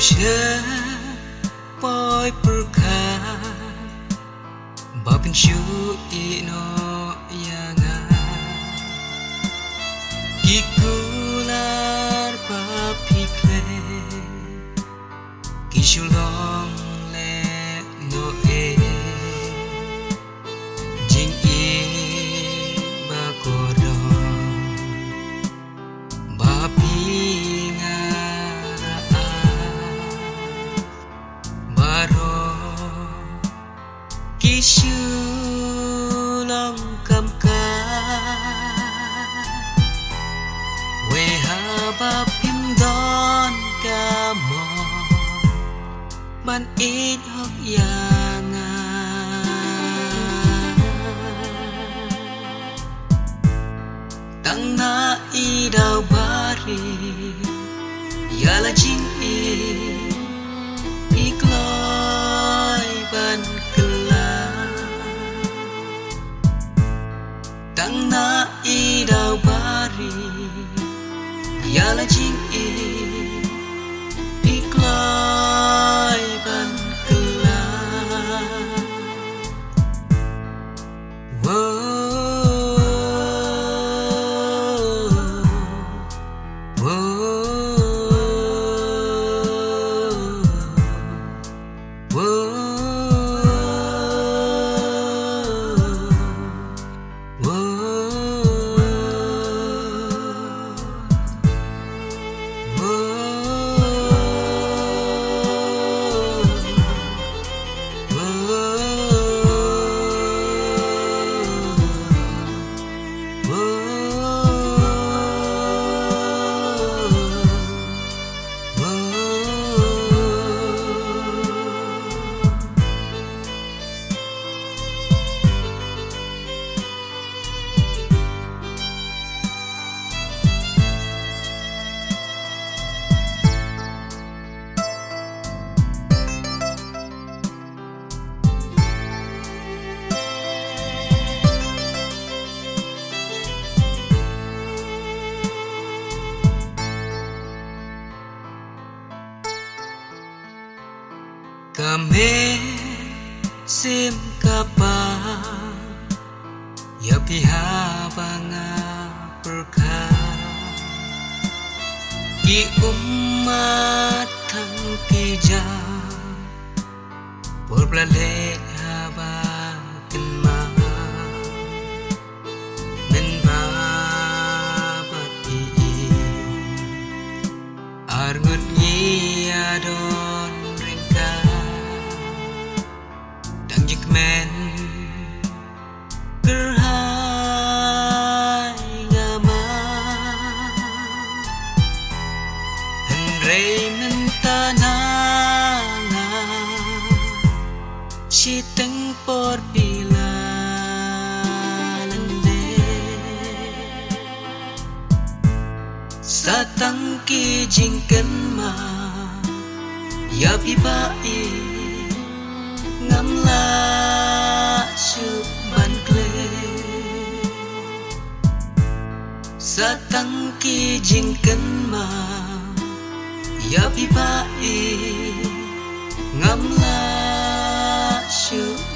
She boy perka babin shu ino yanga kikular papikle kishulong le no e jing e bakodo bapinga Kisulang kamka we haba pindon kamo man it hok yanga tang na idaw bari yala jing i ikloy ban Tang na idaw bari Yala jing i Iklay ban kala Whoa Kami sim kapa ya piha banga perka ki umat thang kija por blale haba kenma men ba bati arngot ni adon ringka men kerhai ngama henrei mentananga siteng por bila lende satang ki jingken ma ya pipai ngắm la chụp bàn kle sa tăng ki jing cân mà ya pi ba ngắm la chụp